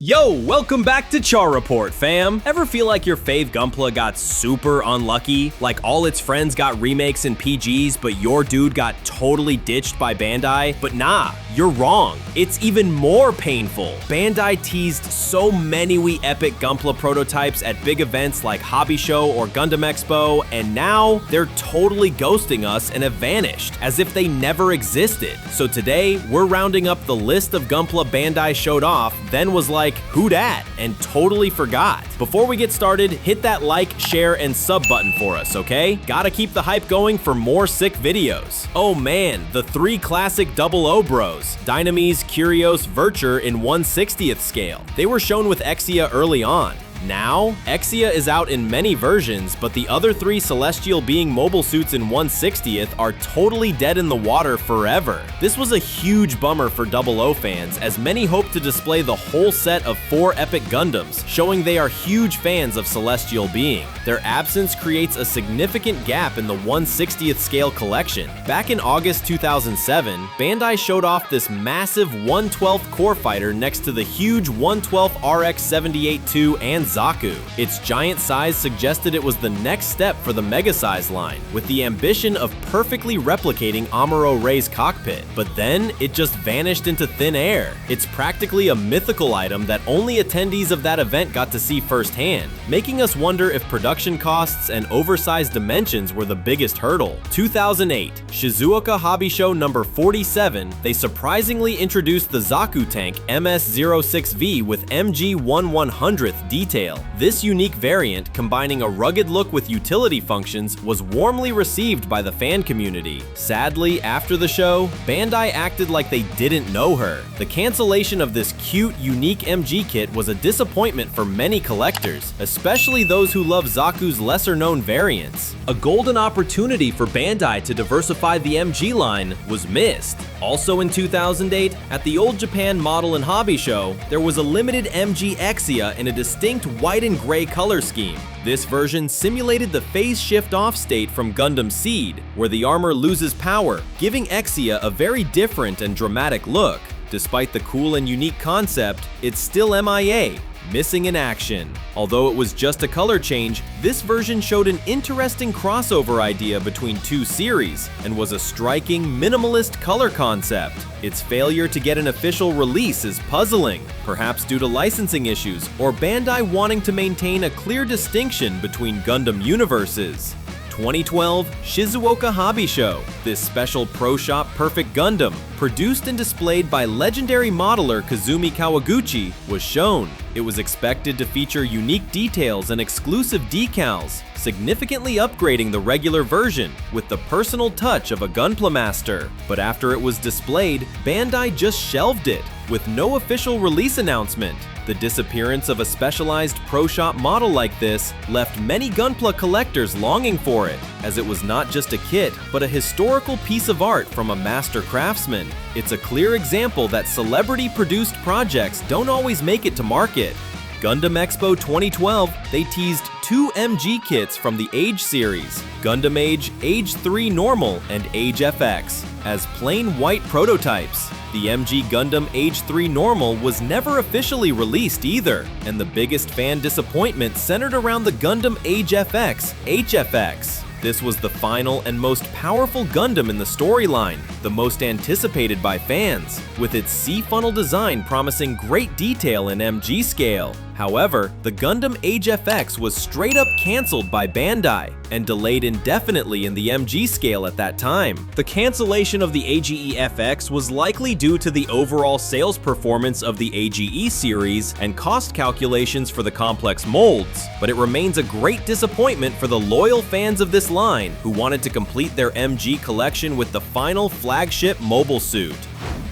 Yo, welcome back to Char Report, fam! Ever feel like your fave Gunpla got super unlucky? Like all its friends got remakes and PGs, but your dude got totally ditched by Bandai? But nah, you're wrong. It's even more painful. Bandai teased so many epic Gunpla prototypes at big events like Hobby Show or Gundam Expo, and now they're totally ghosting us and have vanished, as if they never existed. So today, we're rounding up the list of Gunpla Bandai showed off, then was like, who dat? And totally forgot. Before we get started, hit that like, share, and sub button for us, okay? Gotta keep the hype going for more sick videos. Oh man, the 3 classic 00 bros, Dynames, Kyrios, Virture in 1/60th scale. They were shown with Exia early on. Now, Exia is out in many versions, but the other 3 Celestial Being mobile suits in 1/60th are totally dead in the water forever. This was a huge bummer for 00 fans, as many hope to display the whole set of 4 epic Gundams, showing they are huge fans of Celestial Being. Their absence creates a significant gap in the 1/60th scale collection. Back in August 2007, Bandai showed off this massive 1/12 core fighter next to the huge 1/12 RX-78-2 and Zaku. Its giant size suggested it was the next step for the Mega Size line, with the ambition of perfectly replicating Amuro Ray's cockpit. But then, it just vanished into thin air. It's practically a mythical item that only attendees of that event got to see firsthand, making us wonder if production costs and oversized dimensions were the biggest hurdle. 2008, Shizuoka Hobby Show number 47, they surprisingly introduced the Zaku Tank MS-06V with MG-1100th detail. This unique variant, combining a rugged look with utility functions, was warmly received by the fan community. Sadly, after the show, Bandai acted like they didn't know her. The cancellation of this cute, unique MG kit was a disappointment for many collectors, especially those who love Zaku's lesser-known variants. A golden opportunity for Bandai to diversify the MG line was missed. Also in 2008, at the Old Japan Model and Hobby Show, there was a limited MG Exia in a distinct white and gray color scheme. This version simulated the phase shift off state from Gundam Seed, where the armor loses power, giving Exia a very different and dramatic look. Despite the cool and unique concept, it's still MIA, missing in action. Although it was just a color change, this version showed an interesting crossover idea between 2 series and was a striking, minimalist color concept. Its failure to get an official release is puzzling, perhaps due to licensing issues or Bandai wanting to maintain a clear distinction between Gundam universes. 2012 Shizuoka Hobby Show. This special Pro Shop Perfect Gundam, produced and displayed by legendary modeler Kazumi Kawaguchi, was shown. It was expected to feature unique details and exclusive decals, significantly upgrading the regular version with the personal touch of a Gunpla master. But after it was displayed, Bandai just shelved it, with no official release announcement. The disappearance of a specialized Pro Shop model like this left many Gunpla collectors longing for it, as it was not just a kit, but a historical piece of art from a master craftsman. It's a clear example that celebrity-produced projects don't always make it to market. Gundam Expo 2012, they teased 2 MG kits from the AGE series, Gundam AGE-3 Normal and AGE-FX, as plain white prototypes. The MG Gundam AGE-3 Normal was never officially released either, and the biggest fan disappointment centered around the Gundam AGE-FX, HFX. This was the final and most powerful Gundam in the storyline, the most anticipated by fans, with its C-funnel design promising great detail in MG scale. However, the Gundam AGE-FX was straight up cancelled by Bandai and delayed indefinitely in the MG scale at that time. The cancellation of the AGE-FX was likely due to the overall sales performance of the AGE series and cost calculations for the complex molds, but it remains a great disappointment for the loyal fans of this line who wanted to complete their MG collection with the final flagship mobile suit.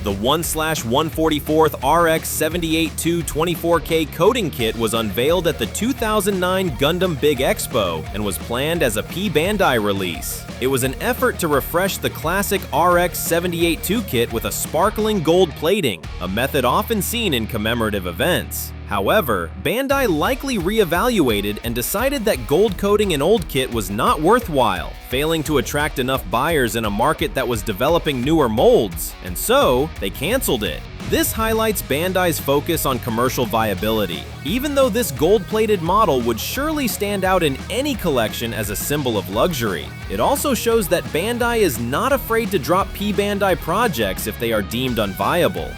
The 1/144th RX-78-2 24K coding kit was unveiled at the 2009 Gundam Big Expo and was planned as a P Bandai release. It was an effort to refresh the classic RX-78-2 kit with a sparkling gold plating, a method often seen in commemorative events. However, Bandai likely reevaluated and decided that gold coating an old kit was not worthwhile, failing to attract enough buyers in a market that was developing newer molds, and so they canceled it. This highlights Bandai's focus on commercial viability. Even though this gold-plated model would surely stand out in any collection as a symbol of luxury, it also shows that Bandai is not afraid to drop P-Bandai projects if they are deemed unviable.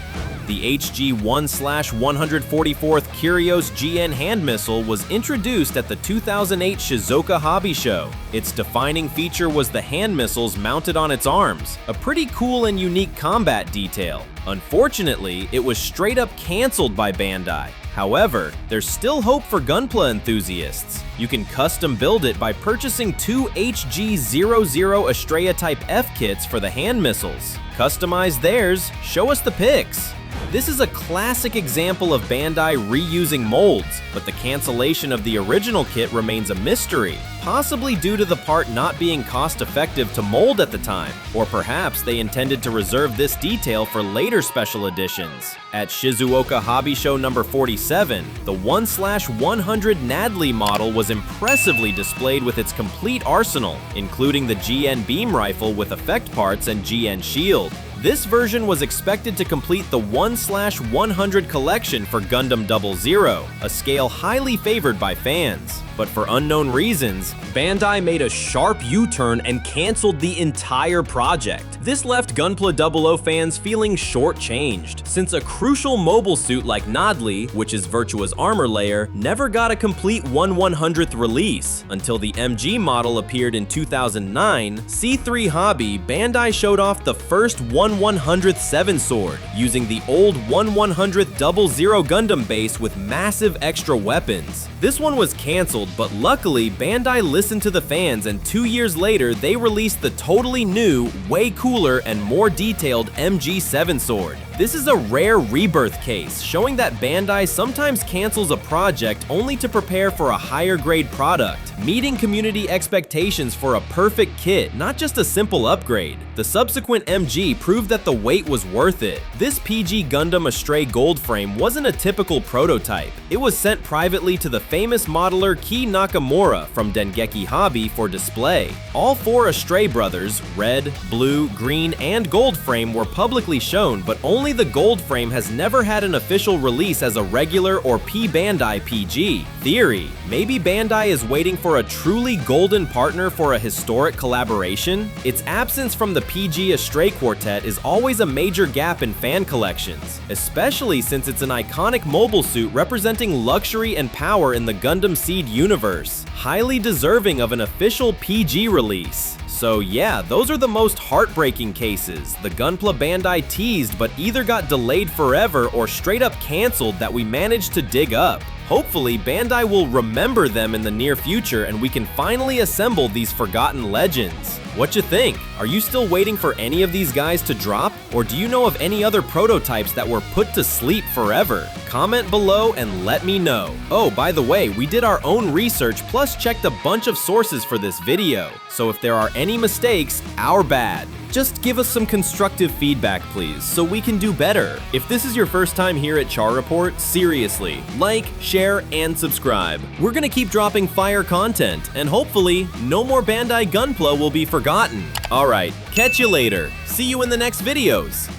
The HG-1/144th Kyrios GN hand missile was introduced at the 2008 Shizuoka Hobby Show. Its defining feature was the hand missiles mounted on its arms, a pretty cool and unique combat detail. Unfortunately, it was straight up cancelled by Bandai. However, there's still hope for Gunpla enthusiasts. You can custom build it by purchasing 2 HG-00 Astray Type F kits for the hand missiles. Customize theirs, show us the pics. This is a classic example of Bandai reusing molds, but the cancellation of the original kit remains a mystery, possibly due to the part not being cost-effective to mold at the time, or perhaps they intended to reserve this detail for later special editions. At Shizuoka Hobby Show number 47, the 1/100 Nadleeh model was impressively displayed with its complete arsenal, including the GN beam rifle with effect parts and GN shield. This version was expected to complete the 1/100 collection for Gundam 00, a scale highly favored by fans. But for unknown reasons, Bandai made a sharp U-turn and canceled the entire project. This left Gunpla 00 fans feeling shortchanged, since a crucial mobile suit like Nadleeh, which is Virtua's armor layer, never got a complete 1/100th release. Until the MG model appeared in 2009, C3 Hobby, Bandai showed off the first 1/100th 7 sword, using the old 1/100th 00 Gundam base with massive extra weapons. This one was canceled, but luckily Bandai listened to the fans, and 2 years later they released the totally new, way cooler, and more detailed MG-7 sword. This is a rare Rebirth case, showing that Bandai sometimes cancels a project only to prepare for a higher grade product, meeting community expectations for a perfect kit, not just a simple upgrade. The subsequent MG proved that the wait was worth it. This PG Gundam Astray gold frame wasn't a typical prototype. It was sent privately to the famous modeler Ki Nakamura from Dengeki Hobby for display. All 4 Astray brothers, red, blue, green, and gold frame, were publicly shown, but only the gold frame has never had an official release as a regular or P-Bandai PG. Theory: maybe Bandai is waiting for a truly golden partner for a historic collaboration? Its absence from the PG Astray quartet is always a major gap in fan collections, especially since it's an iconic mobile suit representing luxury and power in the Gundam Seed universe, highly deserving of an official PG release. So yeah, those are the most heartbreaking cases. The Gunpla Bandai teased but either got delayed forever or straight up canceled that we managed to dig up. Hopefully, Bandai will remember them in the near future and we can finally assemble these forgotten legends. What you think? Are you still waiting for any of these guys to drop? Or do you know of any other prototypes that were put to sleep forever? Comment below and let me know. Oh, by the way, we did our own research plus checked a bunch of sources for this video. So if there are any mistakes, our bad. Just give us some constructive feedback, please, so we can do better. If this is your first time here at Char Report, seriously, like, share, and subscribe. We're gonna keep dropping fire content, and hopefully, no more Bandai Gunpla will be forgotten. Alright, catch you later. See you in the next videos.